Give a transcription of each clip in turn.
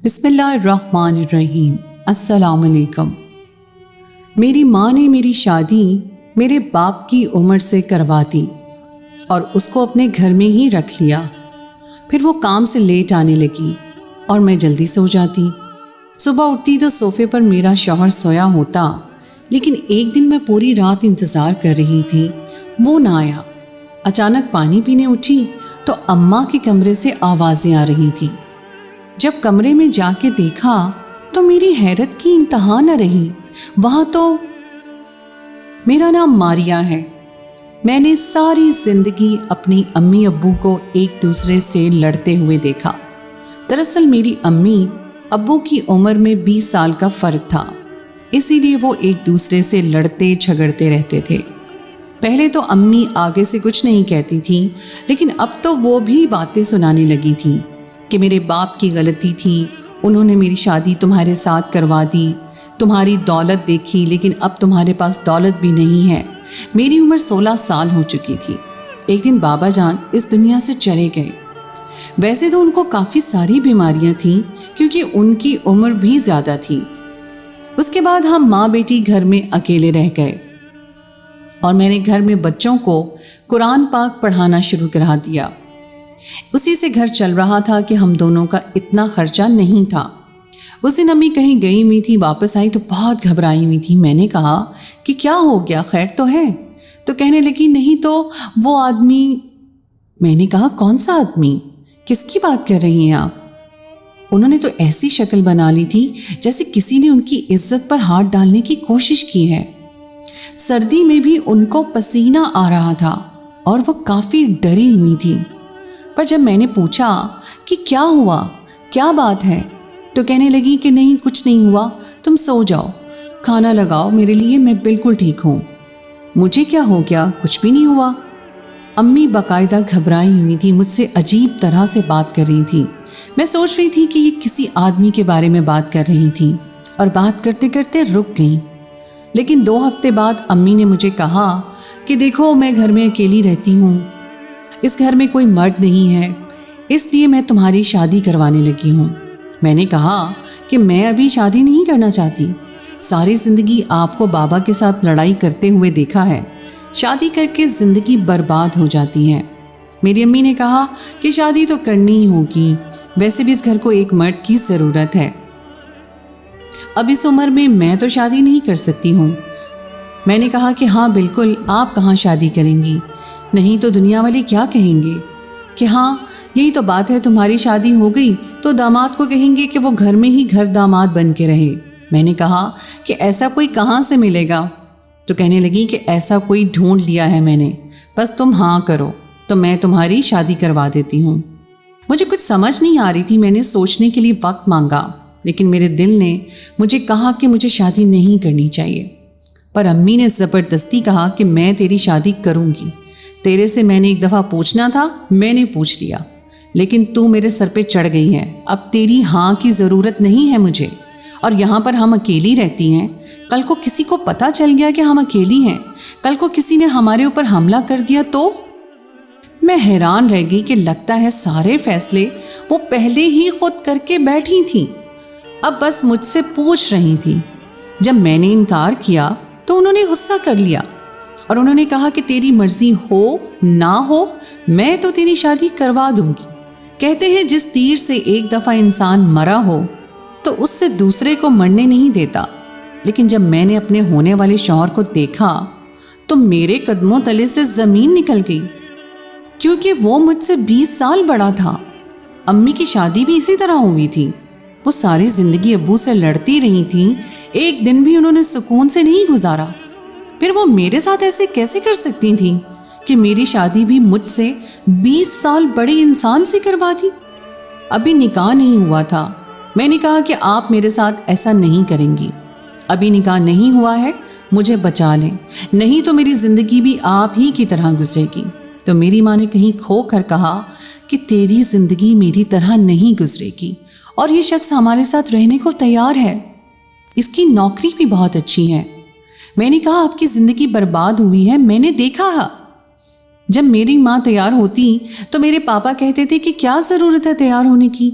بسم اللہ الرحمن الرحیم۔ السلام علیکم۔ میری ماں نے میری شادی میرے باپ کی عمر سے کروا دی اور اس کو اپنے گھر میں ہی رکھ لیا۔ پھر وہ کام سے لیٹ آنے لگی اور میں جلدی سو جاتی۔ صبح اٹھتی تو صوفے پر میرا شوہر سویا ہوتا، لیکن ایک دن میں پوری رات انتظار کر رہی تھی، وہ نہ آیا۔ اچانک پانی پینے اٹھی تو اماں کے کمرے سے آوازیں آ رہی تھیں۔ جب کمرے میں جا کے دیکھا تو میری حیرت کی انتہا نہ رہی۔ وہاں تو میرا نام ماریا ہے۔ میں نے ساری زندگی اپنی امی ابو کو ایک دوسرے سے لڑتے ہوئے دیکھا۔ دراصل میری امی ابو کی عمر میں 20 سال کا فرق تھا، اسی لیے وہ ایک دوسرے سے لڑتے جھگڑتے رہتے تھے۔ پہلے تو امی آگے سے کچھ نہیں کہتی تھیں، لیکن اب تو وہ بھی باتیں سنانے لگی تھیں کہ میرے باپ کی غلطی تھی، انہوں نے میری شادی تمہارے ساتھ کروا دی، تمہاری دولت دیکھی لیکن اب تمہارے پاس دولت بھی نہیں ہے۔ میری عمر 16 سال ہو چکی تھی۔ ایک دن بابا جان اس دنیا سے چلے گئے۔ ویسے تو ان کو کافی ساری بیماریاں تھیں کیونکہ ان کی عمر بھی زیادہ تھی۔ اس کے بعد ہم ماں بیٹی گھر میں اکیلے رہ گئے اور میں نے گھر میں بچوں کو قرآن پاک پڑھانا شروع کرا دیا۔ اسی سے گھر چل رہا تھا کہ ہم دونوں کا اتنا خرچہ نہیں تھا۔ اس دن امی کہیں گئی ہوئی تھی، واپس آئی تو بہت گھبرائی ہوئی تھی۔ میں نے کہا کہ کیا ہو گیا، خیر تو ہے؟ تو کہنے لگی نہیں تو وہ آدمی۔ میں نے کہا کون سا آدمی، کس کی بات کر رہی ہیں آپ؟ انہوں نے تو ایسی شکل بنا لی تھی جیسے کسی نے ان کی عزت پر ہاتھ ڈالنے کی کوشش کی ہے۔ سردی میں بھی ان کو پسینہ آ رہا تھا اور وہ کافی ڈری ہوئی تھی۔ پر جب میں نے پوچھا کہ کیا ہوا، کیا بات ہے، تو کہنے لگی کہ نہیں کچھ نہیں ہوا، تم سو جاؤ، کھانا لگاؤ میرے لیے، میں بالکل ٹھیک ہوں۔ مجھے کیا ہو گیا، کچھ بھی نہیں ہوا۔ امی باقاعدہ گھبرائی ہوئی تھی، مجھ سے عجیب طرح سے بات کر رہی تھی۔ میں سوچ رہی تھی کہ یہ کسی آدمی کے بارے میں بات کر رہی تھی اور بات کرتے کرتے رک گئیں۔ لیکن 2 ہفتے بعد امی نے مجھے کہا کہ دیکھو میں گھر میں اکیلی رہتی ہوں، اس گھر میں کوئی مرد نہیں ہے، اس لیے میں تمہاری شادی کروانے لگی ہوں۔ میں نے کہا کہ میں ابھی شادی نہیں کرنا چاہتی، ساری زندگی آپ کو بابا کے ساتھ لڑائی کرتے ہوئے دیکھا ہے، شادی کر کے زندگی برباد ہو جاتی ہے۔ میری امی نے کہا کہ شادی تو کرنی ہی ہوگی، ویسے بھی اس گھر کو ایک مرد کی ضرورت ہے، اب اس عمر میں تو شادی نہیں کر سکتی ہوں۔ میں نے کہا کہ ہاں بالکل، آپ کہاں شادی کریں گی، نہیں تو دنیا والے کیا کہیں گے کہ ہاں یہی تو بات ہے، تمہاری شادی ہو گئی تو داماد کو کہیں گے کہ وہ گھر میں ہی گھر داماد بن کے رہے۔ میں نے کہا کہ ایسا کوئی کہاں سے ملے گا؟ تو کہنے لگی کہ ایسا کوئی ڈھونڈ لیا ہے میں نے، بس تم ہاں کرو تو میں تمہاری شادی کروا دیتی ہوں۔ مجھے کچھ سمجھ نہیں آ رہی تھی، میں نے سوچنے کے لیے وقت مانگا، لیکن میرے دل نے مجھے کہا کہ مجھے شادی نہیں کرنی چاہیے۔ پر امی نے زبردستی کہا کہ میں تیری شادی کروں گی، تیرے سے میں نے ایک دفعہ پوچھنا تھا، میں نے پوچھ لیا، لیکن تو میرے سر پہ چڑھ گئی ہے، اب تیری ہاں کی ضرورت نہیں ہے مجھے، اور یہاں پر ہم اکیلی رہتی ہیں، کل کو کسی کو پتہ چل گیا کہ ہم اکیلی ہیں، کل کو کسی نے ہمارے اوپر حملہ کر دیا تو؟ میں حیران رہ گئی کہ لگتا ہے سارے فیصلے وہ پہلے ہی خود کر کے بیٹھی تھیں، اب بس مجھ سے پوچھ رہی تھی۔ جب میں نے انکار کیا تو انہوں نے غصہ کر لیا اور انہوں نے کہا کہ تیری مرضی ہو نہ ہو میں تو تیری شادی کروا دوں گی۔ کہتے ہیں جس تیر سے ایک دفعہ انسان مرا ہو تو اس سے دوسرے کو مرنے نہیں دیتا، لیکن جب میں نے اپنے ہونے والے شوہر کو دیکھا تو میرے قدموں تلے سے زمین نکل گئی، کیونکہ وہ مجھ سے 20 سال بڑا تھا۔ امی کی شادی بھی اسی طرح ہوئی تھی، وہ ساری زندگی ابو سے لڑتی رہی تھیں، ایک دن بھی انہوں نے سکون سے نہیں گزارا۔ پھر وہ میرے ساتھ ایسے کیسے کر سکتی تھیں کہ میری شادی بھی مجھ سے 20 سال بڑے انسان سے کروا دی؟ ابھی نکاح نہیں ہوا تھا۔ میں نے کہا کہ آپ میرے ساتھ ایسا نہیں کریں گی، ابھی نکاح نہیں ہوا ہے، مجھے بچا لیں، نہیں تو میری زندگی بھی آپ ہی کی طرح گزرے گی۔ تو میری ماں نے کہیں کھو کر کہا کہ تیری زندگی میری طرح نہیں گزرے گی، اور یہ شخص ہمارے ساتھ رہنے کو تیار ہے، اس کی نوکری بھی بہت اچھی ہے۔ میں نے کہا آپ کی زندگی برباد ہوئی ہے، میں نے دیکھا ہے۔ جب میری ماں تیار ہوتی تو میرے پاپا کہتے تھے کہ کیا ضرورت ہے تیار ہونے کی،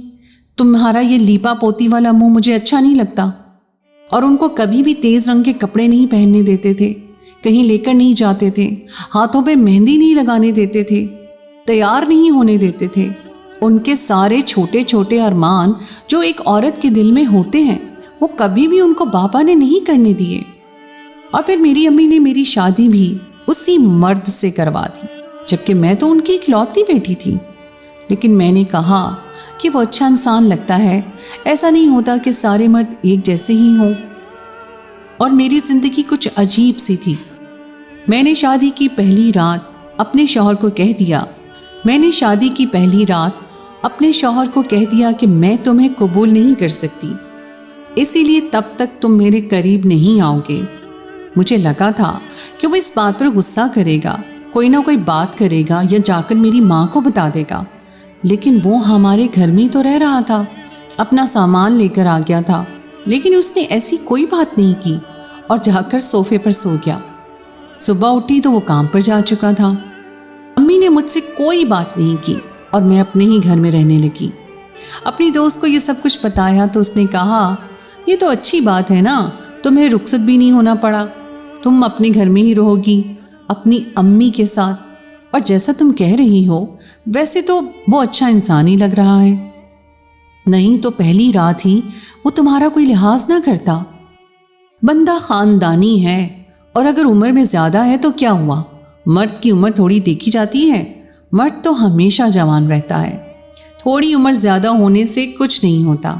तुम्हारा ये लीपा पोती वाला मुंह मुझे अच्छा नहीं लगता। और उनको कभी भी तेज रंग के कपड़े नहीं पहनने देते थे, कहीं लेकर नहीं जाते थे, हाथों पे मेहंदी नहीं लगाने देते थे, तैयार नहीं होने देते थे। उनके सारे छोटे छोटे अरमान जो एक औरत के दिल में होते हैं, वो कभी भी उनको बाबा ने नहीं करने दिए। और फिर मेरी अम्मी ने मेरी शादी भी उसी मर्द से करवा दी, जबकि मैं तो उनकी इकलौती बेटी थी। लेकिन मैंने कहा कि वो अच्छा इंसान लगता है, ऐसा नहीं होता कि सारे मर्द एक जैसे ही हों। और मेरी जिंदगी कुछ अजीब सी थी। मैंने शादी की पहली रात अपने शौहर को कह दिया कि मैं तुम्हें कबूल नहीं कर सकती, इसीलिए तब तक तुम मेरे करीब नहीं आओगे। मुझे लगा था कि वो इस बात पर गुस्सा करेगा, कोई ना कोई बात करेगा या जाकर मेरी माँ को बता देगा। लेकिन वो हमारे घर में तो रह रहा था, अपना सामान लेकर आ गया था, लेकिन उसने ऐसी कोई बात नहीं की और जाकर सोफे पर सो गया। सुबह उठी तो वो काम पर जा चुका था। अम्मी ने मुझसे कोई बात नहीं की और मैं अपने ही घर में रहने लगी। अपनी दोस्त को ये सब कुछ बताया तो उसने कहा, ये तो अच्छी बात है ना, तुम्हें रुखसत भी नहीं होना पड़ा, तुम अपने घर में ही रहोगी अपनी अम्मी के साथ। और जैसा तुम कह रही हो वैसे तो वो अच्छा इंसान ही लग रहा है, नहीं तो पहली रात ही वो तुम्हारा कोई लिहाज ना करता। बंदा खानदानी है, और अगर उम्र में ज़्यादा है तो क्या हुआ, मर्द की उम्र थोड़ी देखी जाती है, मर्द तो हमेशा जवान रहता है, थोड़ी उम्र ज़्यादा होने से कुछ नहीं होता।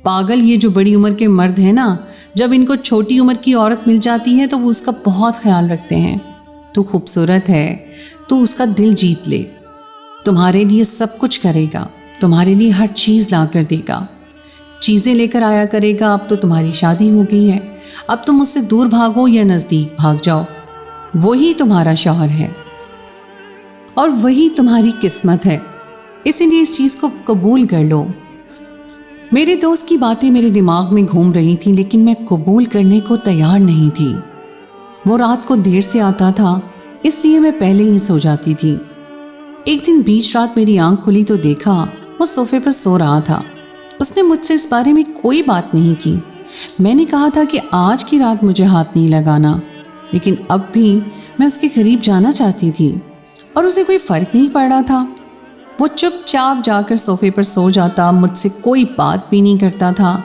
पागल ये जो बड़ी उम्र के मर्द हैं ना, जब इनको छोटी उम्र की औरत मिल जाती है तो वो उसका बहुत ख्याल रखते हैं। तू खूबसूरत है, तू उसका दिल जीत ले, तुम्हारे लिए सब कुछ करेगा, तुम्हारे लिए हर चीज़ ला कर देगा, चीज़ें लेकर आया करेगा। अब तो तुम्हारी शादी हो गई है, अब तुम उससे दूर भागो या नज़दीक भाग जाओ, वही तुम्हारा शौहर है और वही तुम्हारी किस्मत है, इसीलिए इस चीज़ को कबूल कर लो। मेरे दोस्त की बातें मेरे दिमाग में घूम रही थी, लेकिन मैं कबूल करने को तैयार नहीं थी। वो रात को देर से आता था, इसलिए मैं पहले ही सो जाती थी। एक दिन बीच रात मेरी आंख खुली तो देखा वो सोफे पर सो रहा था। उसने मुझसे इस बारे में कोई बात नहीं की। मैंने कहा था कि आज की रात मुझे हाथ नहीं लगाना, लेकिन अब भी मैं उसके करीब जाना चाहती थी और उसे कोई फ़र्क नहीं पड़ रहा था। वो चुपचाप जाकर सोफे पर सो जाता, मुझसे कोई बात भी नहीं करता था।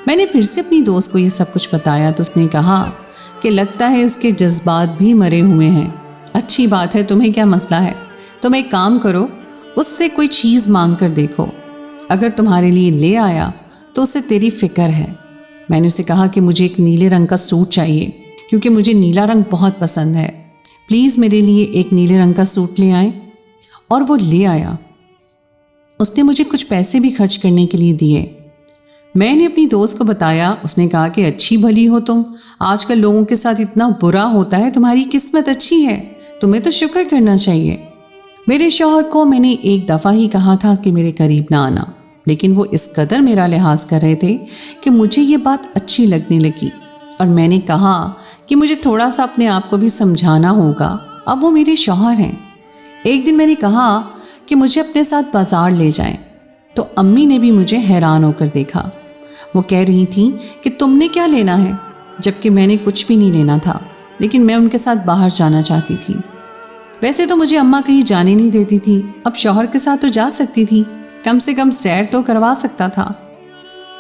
मैंने फिर से अपनी दोस्त को ये सब कुछ बताया तो उसने कहा कि लगता है उसके जज्बात भी मरे हुए हैं। अच्छी बात है, तुम्हें क्या मसला है, तुम एक काम करो, उससे कोई चीज़ मांग कर देखो, अगर तुम्हारे लिए ले आया तो उसे तेरी फ़िक्र है। मैंने उसे कहा कि मुझे एक नीले रंग का सूट चाहिए, क्योंकि मुझे नीला रंग बहुत पसंद है, प्लीज़ मेरे लिए एक नीले रंग का सूट ले आए। और वो ले आया। उसने मुझे कुछ पैसे भी खर्च करने के लिए दिए। मैंने अपनी दोस्त को बताया, उसने कहा कि अच्छी भली हो तुम, आजकल लोगों के साथ इतना बुरा होता है, तुम्हारी किस्मत अच्छी है, तुम्हें तो शुक्र करना चाहिए। मेरे शौहर को मैंने एक दफ़ा ही कहा था कि मेरे करीब ना आना, लेकिन वो इस कदर मेरा लिहाज कर रहे थे कि मुझे ये बात अच्छी लगने लगी और मैंने कहा कि मुझे थोड़ा सा अपने आप को भी समझाना होगा, अब वो मेरे शौहर हैं। एक दिन मैंने कहा कि मुझे अपने साथ बाज़ार ले जाएं, तो अम्मी ने भी मुझे हैरान होकर देखा। वो कह रही थी कि तुमने क्या लेना है, जबकि मैंने कुछ भी नहीं लेना था, लेकिन मैं उनके साथ बाहर जाना चाहती थी। वैसे तो मुझे अम्मा कहीं जाने नहीं देती थी, अब शौहर के साथ तो जा सकती थी, कम से कम सैर तो करवा सकता था।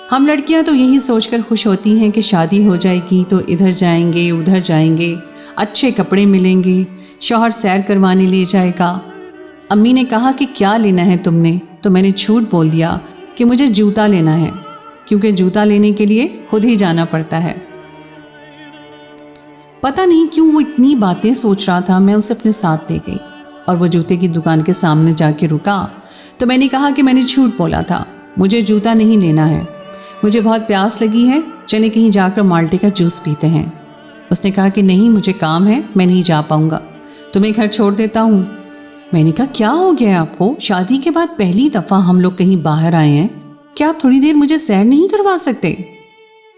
हम लड़कियां तो यही सोचकर खुश होती हैं कि शादी हो जाएगी तो इधर जाएंगे उधर जाएंगे, अच्छे कपड़े मिलेंगे, शौहर सैर करवाने ले जाएगा। अम्मी ने कहा कि क्या लेना है तुमने, तो मैंने झूठ बोल दिया कि मुझे जूता लेना है, क्योंकि जूता लेने के लिए खुद ही जाना पड़ता है। पता नहीं क्यों वो इतनी बातें सोच रहा था। मैं उसे अपने साथ ले गई और वो जूते की दुकान के सामने जाके रुका तो मैंने कहा कि मैंने झूठ बोला था, मुझे जूता नहीं लेना है, मुझे बहुत प्यास लगी है, चले कहीं जाकर माल्टे का जूस पीते हैं। उसने कहा कि नहीं, मुझे काम है, मैं नहीं जा पाऊँगा, तुम्हें घर छोड़ देता हूँ। मैंने कहा क्या हो गया आपको, शादी के बाद पहली दफ़ा हम लोग कहीं बाहर आए हैं, क्या आप थोड़ी देर मुझे सैर नहीं करवा सकते?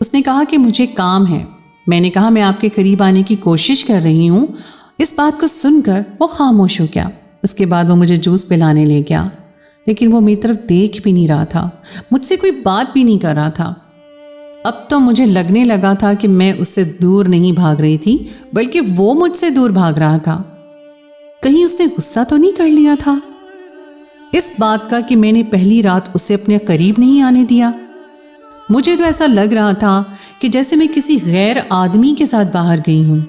उसने कहा कि मुझे काम है। मैंने कहा मैं आपके करीब आने की कोशिश कर रही हूँ। इस बात को सुनकर वो खामोश हो गया। उसके बाद वो मुझे जूस पिलाने ले गया। लेकिन वो मेरी तरफ देख भी नहीं रहा था, मुझसे कोई बात भी नहीं कर रहा था। अब तो मुझे लगने लगा था कि मैं उससे दूर नहीं भाग रही थी, बल्कि वो मुझसे दूर भाग रहा था। कहीं उसने गुस्सा तो नहीं कर लिया था इस बात का कि मैंने पहली रात उसे अपने करीब नहीं आने दिया। मुझे तो ऐसा लग रहा था कि जैसे मैं किसी गैर आदमी के साथ बाहर गई हूं।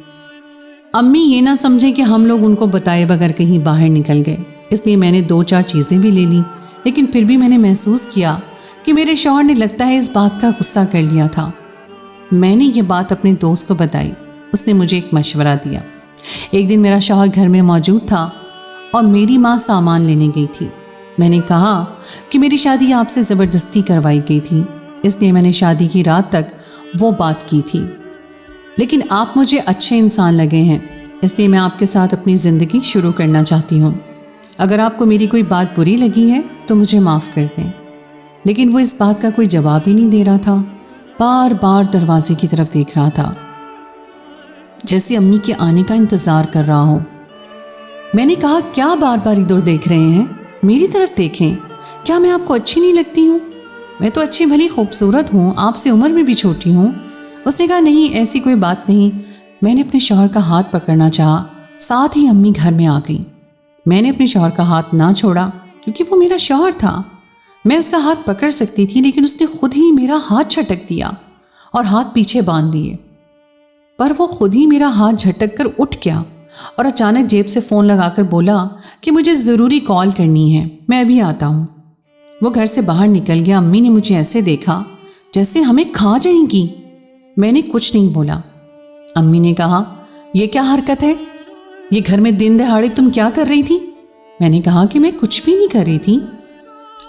अम्मी ये ना समझे कि हम लोग उनको बताए बगैर कहीं बाहर निकल गए, इसलिए मैंने 2-4 चीज़ें भी ले ली। लेकिन फिर भी मैंने महसूस किया कि मेरे शौहर ने लगता है इस बात का गुस्सा कर लिया था। मैंने ये बात अपने दोस्त को बताई। उसने मुझे एक मशवरा दिया। एक दिन मेरा शौहर घर में मौजूद था और मेरी माँ सामान लेने गई थी। मैंने कहा कि मेरी शादी आपसे ज़बरदस्ती करवाई गई थी, इसलिए मैंने शादी की रात तक वो बात की थी। लेकिन आप मुझे अच्छे इंसान लगे हैं, इसलिए मैं आपके साथ अपनी ज़िंदगी शुरू करना चाहती हूँ। अगर आपको मेरी कोई बात बुरी लगी है तो मुझे माफ़ कर दें। लेकिन वो इस बात का कोई जवाब ही नहीं दे रहा था, बार बार दरवाजे की तरफ देख रहा था, जैसे अम्मी के आने का इंतज़ार कर रहा हो। मैंने कहा, क्या बार बार इधर देख रहे हैं, मेरी तरफ देखें। क्या मैं आपको अच्छी नहीं लगती हूँ? मैं तो अच्छी भली खूबसूरत हूँ, आपसे उम्र में भी छोटी हूँ। उसने कहा, नहीं ऐसी कोई बात नहीं। मैंने अपने शौहर का हाथ पकड़ना चाहा, साथ ही अम्मी घर में आ गई। मैंने अपने शौहर का हाथ ना छोड़ा क्योंकि वो मेरा शौहर था। मैं उसका हाथ पकड़ सकती थी, लेकिन उसने खुद ही मेरा हाथ झटक दिया और हाथ पीछे बांध लिए। पर वो खुद ही मेरा हाथ झटक कर उठ गया और अचानक जेब से फ़ोन लगाकर बोला कि मुझे ज़रूरी कॉल करनी है, मैं अभी आता हूँ। वो घर से बाहर निकल गया। अम्मी ने मुझे ऐसे देखा जैसे हमें खा जाएंगी। मैंने कुछ नहीं बोला। अम्मी ने कहा, ये क्या हरकत है? ये घर में दिन दहाड़े तुम क्या कर रही थी? मैंने कहा कि मैं कुछ भी नहीं कर रही थी।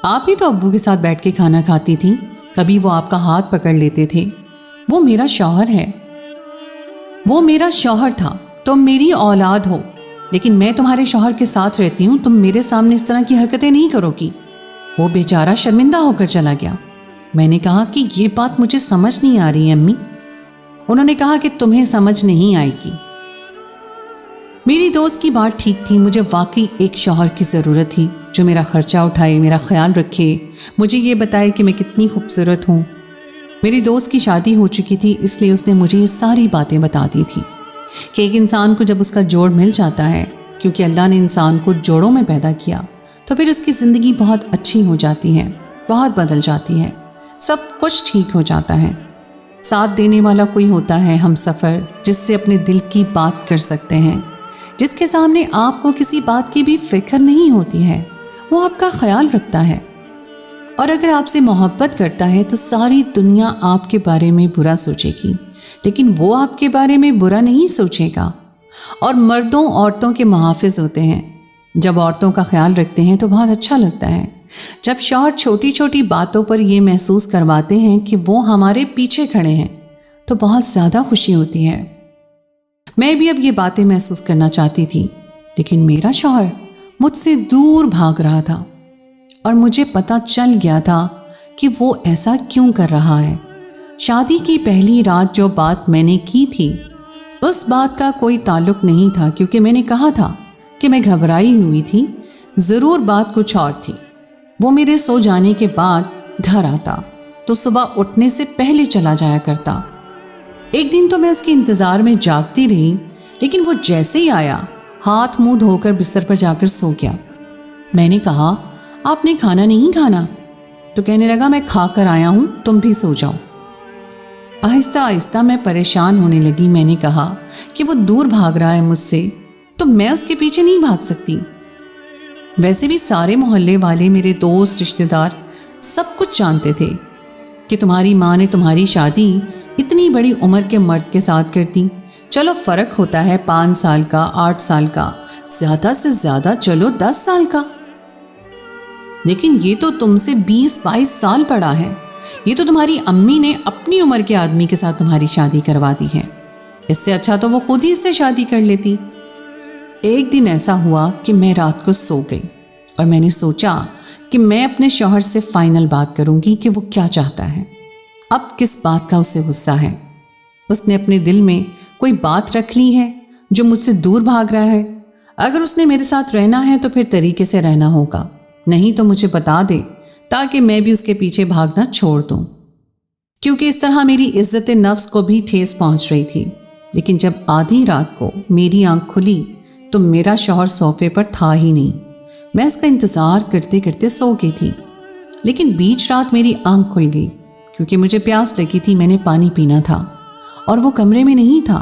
आप ही तो अब्बू के साथ बैठ के खाना खाती थी, कभी वो आपका हाथ पकड़ लेते थे। वो मेरा शौहर है, वो मेरा शौहर था, तुम मेरी औलाद हो, लेकिन मैं तुम्हारे शौहर के साथ रहती हूँ, तुम मेरे सामने इस तरह की हरकतें नहीं करोगी। वो बेचारा शर्मिंदा होकर चला गया। मैंने कहा कि ये बात मुझे समझ नहीं आ रही है अम्मी। उन्होंने कहा कि तुम्हें समझ नहीं आएगी। मेरी दोस्त की बात ठीक थी। मुझे वाकई एक शौहर की ज़रूरत थी जो मेरा खर्चा उठाए, मेरा ख्याल रखे, मुझे ये बताए कि मैं कितनी खूबसूरत हूँ। मेरी दोस्त की शादी हो चुकी थी, इसलिए उसने मुझे ये सारी बातें बता दी थी कि एक इंसान को जब उसका जोड़ मिल जाता है, क्योंकि अल्लाह ने इंसान को जोड़ों में पैदा किया, तो फिर उसकी ज़िंदगी बहुत अच्छी हो जाती है, बहुत बदल जाती है, सब कुछ ठीक हो जाता है। साथ देने वाला कोई होता है हम सफ़र, जिससे अपने दिल की बात कर सकते हैं, जिसके सामने आपको किसी बात की भी फिक्र नहीं होती है, वो आपका ख्याल रखता है। और अगर आपसे मोहब्बत करता है तो सारी दुनिया आपके बारे में बुरा सोचेगी, लेकिन वो आपके बारे में बुरा नहीं सोचेगा। और मर्दों औरतों के मुहाफ़िज़ होते हैं। जब औरतों का ख्याल रखते हैं तो बहुत अच्छा लगता है। जब शौहर छोटी छोटी बातों पर ये महसूस करवाते हैं कि वो हमारे पीछे खड़े हैं, तो बहुत ज़्यादा खुशी होती है। मैं भी अब ये बातें महसूस करना चाहती थी, लेकिन मेरा शौहर मुझसे दूर भाग रहा था और मुझे पता चल गया था कि वो ऐसा क्यों कर रहा है। शादी की पहली रात जो बात मैंने की थी, उस बात का कोई ताल्लुक नहीं था, क्योंकि मैंने कहा था कि मैं घबराई हुई थी। ज़रूर बात कुछ और थी। वो मेरे सो जाने के बाद घर आता तो सुबह उठने से पहले चला जाया करता। एक दिन तो मैं उसके इंतज़ार में जागती रही, लेकिन वो जैसे ही आया हाथ मुंह धोकर बिस्तर पर जाकर सो गया। मैंने कहा, आपने खाना नहीं खाना? तो कहने लगा, मैं खा कर आया हूँ, तुम भी सो जाओ। आहिस्ता आहिस्ता मैं परेशान होने लगी। मैंने कहा कि वो दूर भाग रहा है मुझसे, तो मैं उसके पीछे नहीं भाग सकती। वैसे भी सारे मोहल्ले वाले, मेरे दोस्त, रिश्तेदार सब कुछ जानते थे कि तुम्हारी माँ ने तुम्हारी शादी इतनी बड़ी उम्र के मर्द के साथ कर दी। चलो फ़र्क होता है 5 साल का, 8 साल का, ज़्यादा से ज़्यादा चलो 10 साल का, लेकिन ये तो तुमसे 20-22 साल बड़ा है। ये तो तुम्हारी अम्मी ने अपनी उम्र के आदमी के साथ तुम्हारी शादी करवा दी है। इससे अच्छा तो वो खुद ही इससे शादी कर लेती। एक दिन ऐसा हुआ कि मैं रात को सो गई और मैंने सोचा कि मैं अपने शौहर से फाइनल बात करूंगी कि वो क्या चाहता है, अब किस बात का उसे गुस्सा है। उसने अपने दिल में कोई बात रख ली है जो मुझसे दूर भाग रहा है। अगर उसने मेरे साथ रहना है तो फिर तरीके से रहना होगा, نہیں تو مجھے بتا دے تاکہ میں بھی اس کے پیچھے بھاگنا چھوڑ دوں، کیونکہ اس طرح میری عزت نفس کو بھی ٹھیس پہنچ رہی تھی۔ لیکن جب آدھی رات کو میری آنکھ کھلی تو میرا شوہر صوفے پر تھا ہی نہیں۔ میں اس کا انتظار کرتے کرتے سو گئی تھی، لیکن بیچ رات میری آنکھ کھل گئی کیونکہ مجھے پیاس لگی تھی، میں نے پانی پینا تھا اور وہ کمرے میں نہیں تھا۔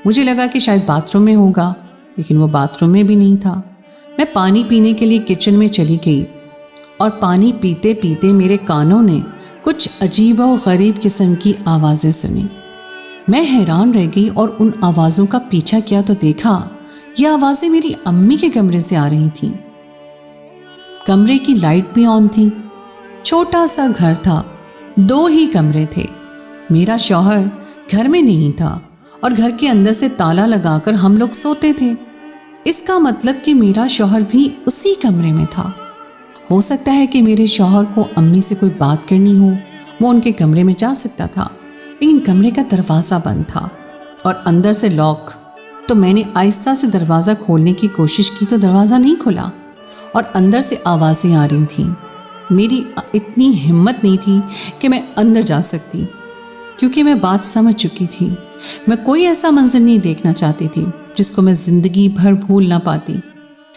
مجھے لگا کہ شاید باتھ روم میں ہوگا، لیکن وہ باتھ روم میں بھی نہیں تھا۔ میں پانی پینے کے لیے کچن میں چلی گئی اور پانی پیتے پیتے میرے کانوں نے کچھ عجیب و غریب قسم کی آوازیں سنی۔ میں حیران رہ گئی اور ان آوازوں کا پیچھا کیا تو دیکھا یہ آوازیں میری امی کے کمرے سے آ رہی تھیں۔ کمرے کی لائٹ بھی آن تھی۔ چھوٹا سا گھر تھا، 2 ہی کمرے تھے۔ میرا شوہر گھر میں نہیں تھا اور گھر کے اندر سے تالا لگا کر ہم لوگ سوتے تھے۔ اس کا مطلب کہ میرا شوہر بھی اسی کمرے میں تھا۔ ہو سکتا ہے کہ میرے شوہر کو امی سے کوئی بات کرنی ہو، وہ ان کے کمرے میں جا سکتا تھا، لیکن کمرے کا دروازہ بند تھا اور اندر سے لاک۔ تو میں نے آہستہ سے دروازہ کھولنے کی کوشش کی تو دروازہ نہیں کھلا اور اندر سے آوازیں آ رہی تھیں۔ میری اتنی ہمت نہیں تھی کہ میں اندر جا سکتی، کیونکہ میں بات سمجھ چکی تھی۔ میں کوئی ایسا منظر نہیں دیکھنا چاہتی تھی جس کو میں زندگی بھر بھول نہ پاتی۔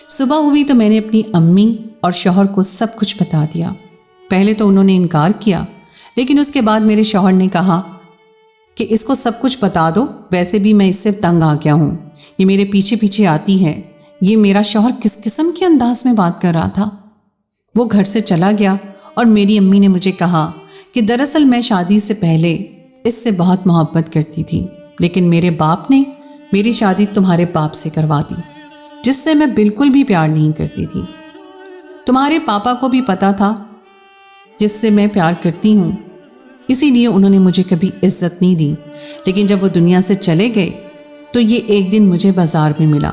صبح ہوئی تو میں نے اپنی امی اور شوہر کو سب کچھ بتا دیا۔ پہلے تو انہوں نے انکار کیا، لیکن اس کے بعد میرے شوہر نے کہا کہ اس کو سب کچھ بتا دو، ویسے بھی میں اس سے تنگ آ گیا ہوں، یہ میرے پیچھے پیچھے آتی ہے۔ یہ میرا شوہر کس قسم کے انداز میں بات کر رہا تھا۔ وہ گھر سے چلا گیا اور میری امی نے مجھے کہا کہ دراصل میں شادی سے پہلے اس سے بہت محبت کرتی تھی، لیکن میرے باپ نے میری شادی تمہارے باپ سے کروا دی، جس سے میں بالکل بھی پیار نہیں کرتی تھی۔ تمہارے پاپا کو بھی پتا تھا جس سے میں پیار کرتی ہوں، اسی لیے انہوں نے مجھے کبھی عزت نہیں دی۔ لیکن جب وہ دنیا سے چلے گئے تو یہ ایک دن مجھے بازار میں ملا۔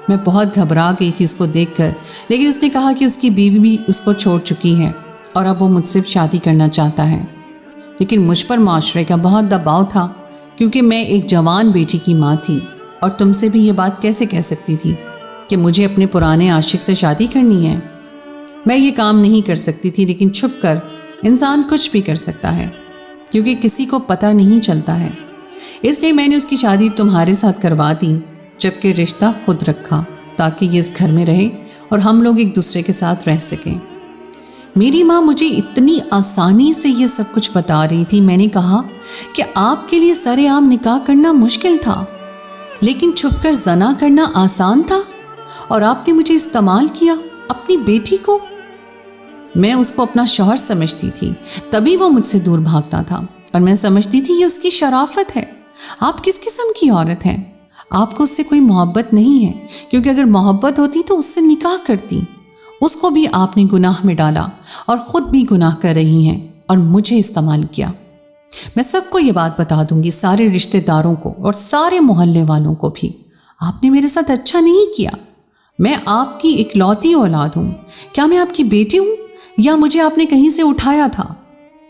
میں بہت گھبرا گئی تھی اس کو دیکھ کر، لیکن اس نے کہا کہ اس کی بیوی بھی اس کو چھوڑ چکی ہے اور اب وہ مجھ سے شادی کرنا چاہتا ہے۔ لیکن مجھ پر معاشرے کا بہت دباؤ تھا، کیونکہ میں ایک جوان بیٹی کی ماں تھی اور تم سے بھی یہ بات کیسے کہہ سکتی تھی کہ مجھے اپنے پرانے عاشق سے شادی کرنی ہے۔ میں یہ کام نہیں کر سکتی تھی، لیکن چھپ کر انسان کچھ بھی کر سکتا ہے، کیونکہ کسی کو پتہ نہیں چلتا ہے۔ اس لیے میں نے اس کی شادی تمہارے ساتھ کروا دی، جبکہ رشتہ خود رکھا تاکہ یہ اس گھر میں رہے اور ہم لوگ ایک دوسرے کے ساتھ رہ سکیں۔ میری ماں مجھے اتنی آسانی سے یہ سب کچھ بتا رہی تھی۔ میں نے کہا کہ آپ کے لیے سر عام نکاح کرنا مشکل تھا، لیکن چھپ کر زنا کرنا آسان تھا، اور آپ نے مجھے استعمال کیا، اپنی بیٹی کو۔ میں اس کو اپنا شوہر سمجھتی تھی، تبھی وہ مجھ سے دور بھاگتا تھا، اور میں سمجھتی تھی یہ اس کی شرافت ہے۔ آپ کس قسم کی عورت ہیں؟ آپ کو اس سے کوئی محبت نہیں ہے، کیونکہ اگر محبت ہوتی تو اس سے نکاح کرتی۔ اس کو بھی آپ نے گناہ میں ڈالا اور خود بھی گناہ کر رہی ہیں اور مجھے استعمال کیا۔ میں سب کو یہ بات بتا دوں گی، سارے رشتہ داروں کو اور سارے محلے والوں کو بھی۔ آپ نے میرے ساتھ اچھا نہیں کیا۔ میں آپ کی اکلوتی اولاد ہوں۔ کیا میں آپ کی بیٹی ہوں یا مجھے آپ نے کہیں سے اٹھایا تھا؟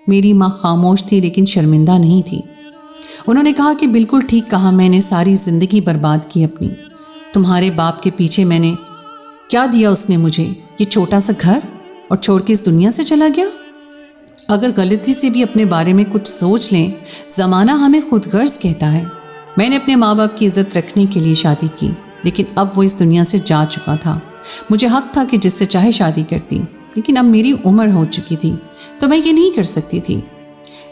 میری ماں خاموش تھی لیکن شرمندہ نہیں تھی۔ انہوں نے کہا کہ بالکل ٹھیک کہا، میں نے ساری زندگی برباد کی اپنی۔ تمہارے باپ کے پیچھے میں نے کیا دیا اس نے مجھے؟ یہ چھوٹا سا گھر، اور چھوڑ کے اس دنیا سے چلا گیا۔ اگر غلطی سے بھی اپنے بارے میں کچھ سوچ لیں، زمانہ ہمیں خود غرض کہتا ہے۔ میں نے اپنے ماں باپ کی عزت رکھنے کے لیے شادی کی، لیکن اب وہ اس دنیا سے جا چکا تھا۔ مجھے حق تھا کہ جس سے چاہے شادی کرتی، لیکن اب میری عمر ہو چکی تھی تو میں یہ نہیں کر سکتی تھی۔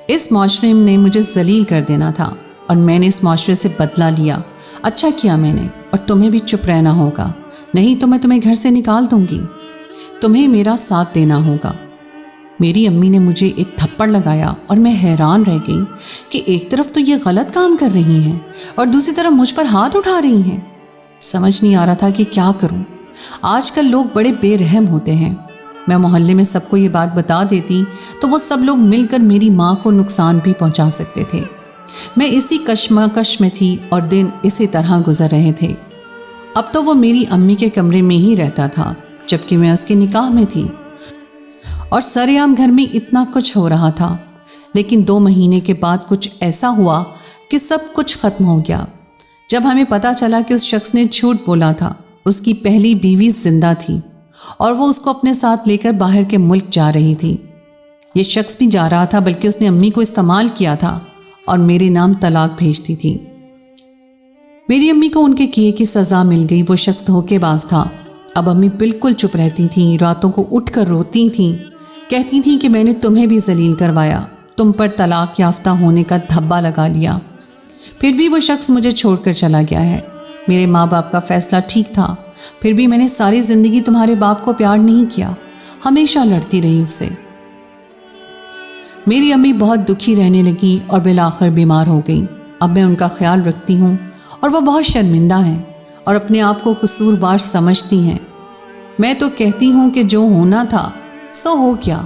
اس معاشرے نے مجھے ذلیل کر دینا تھا اور میں نے اس معاشرے سے بدلہ لیا۔ اچھا کیا میں نے، اور تمہیں بھی چپ رہنا ہوگا، نہیں تو میں تمہیں گھر سے نکال دوں گی۔ تمہیں میرا ساتھ دینا ہوگا۔ میری امی نے مجھے ایک تھپڑ لگایا اور میں حیران رہ گئی کہ ایک طرف تو یہ غلط کام کر رہی ہیں اور دوسری طرف مجھ پر ہاتھ اٹھا رہی ہیں۔ سمجھ نہیں آ رہا تھا کہ کیا کروں۔ آج کل لوگ بڑے بے رحم ہوتے ہیں۔ میں محلے میں سب کو یہ بات بتا دیتی تو وہ سب لوگ مل کر میری ماں کو نقصان بھی پہنچا سکتے تھے۔ میں اسی کشمکش میں تھی اور دن اسی طرح گزر رہے تھے۔ اب تو وہ میری امی کے کمرے میں ہی رہتا تھا، جبکہ میں اس کے نکاح میں تھی، اور سرعام گھر میں اتنا کچھ ہو رہا تھا۔ لیکن 2 مہینے کے بعد کچھ ایسا ہوا کہ سب کچھ ختم ہو گیا۔ جب ہمیں پتہ چلا کہ اس شخص نے جھوٹ بولا تھا، اس کی پہلی بیوی زندہ تھی और वो उसको अपने साथ लेकर बाहर के मुल्क जा रही थी। ये शख्स भी जा रहा था, बल्कि उसने अम्मी को इस्तेमाल किया था और मेरे नाम तलाक भेजती थी। मेरी अम्मी को उनके किए की सज़ा मिल गई। वो शख्स धोखेबाज था। अब अम्मी बिल्कुल चुप रहती थीं, रातों को उठकर रोती थीं, कहती थीं कि मैंने तुम्हें भी जलील करवाया, तुम पर तलाक याफ्ता होने का धब्बा लगा लिया, फिर भी वो शख्स मुझे छोड़कर चला गया है। मेरे माँ बाप का फैसला ठीक था, फिर भी मैंने सारी ज़िंदगी तुम्हारे बाप को प्यार नहीं किया, हमेशा लड़ती रही उससे। मेरी अम्मी बहुत दुखी रहने लगी और बिलाखिर बीमार हो गई। अब मैं उनका ख्याल रखती हूँ और वो बहुत शर्मिंदा हैं और अपने आप को कसूरवार समझती हैं। मैं तो कहती हूँ कि जो होना था सो हो गया।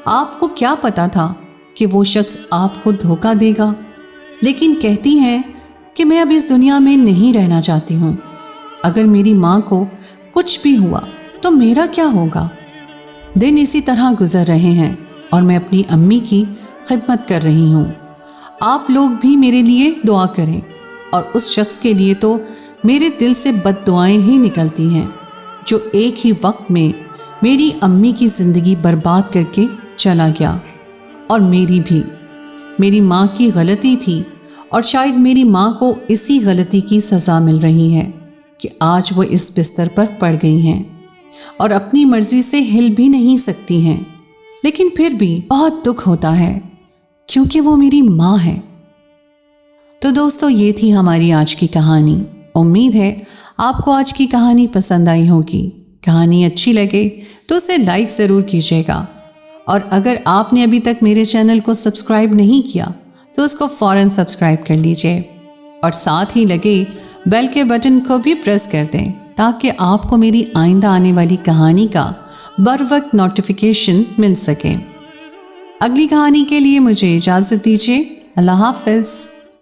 आपको क्या पता था कि वो शख्स आपको धोखा देगा? लेकिन कहती हैं कि मैं अब इस दुनिया में नहीं रहना चाहती हूँ। अगर मेरी माँ को कुछ भी हुआ तो मेरा क्या होगा? दिन इसी तरह गुजर रहे हैं और मैं अपनी अम्मी की खिदमत कर रही हूँ। आप लोग भी मेरे लिए दुआ करें। और उस शख्स के लिए तो मेरे दिल से बद्दुआएं ही निकलती हैं जो एक ही वक्त में मेरी अम्मी की ज़िंदगी बर्बाद करके चला गया। और मेरी भी, मेरी माँ की गलती थी और शायद मेरी माँ को इसी गलती की सज़ा मिल रही है कि आज वो इस बिस्तर पर पड़ गई हैं और अपनी मर्ज़ी से हिल भी नहीं सकती हैं। लेकिन फिर भी बहुत दुख होता है क्योंकि वो मेरी माँ है। तो दोस्तों, ये थी हमारी आज की कहानी। उम्मीद है आपको आज की कहानी पसंद आई होगी। कहानी अच्छी लगे तो उसे लाइक ज़रूर कीजिएगा और अगर आपने अभी तक मेरे चैनल को सब्सक्राइब नहीं किया तो उसको फ़ौरन सब्सक्राइब कर लीजिए और साथ ही लगे बेल के बटन को भी प्रेस कर दें ताकि आपको मेरी आइंदा आने वाली कहानी का बर वक्त नोटिफिकेशन मिल सके। अगली कहानी के लिए मुझे इजाज़त दीजिए। अल्लाह हाफ़िज़।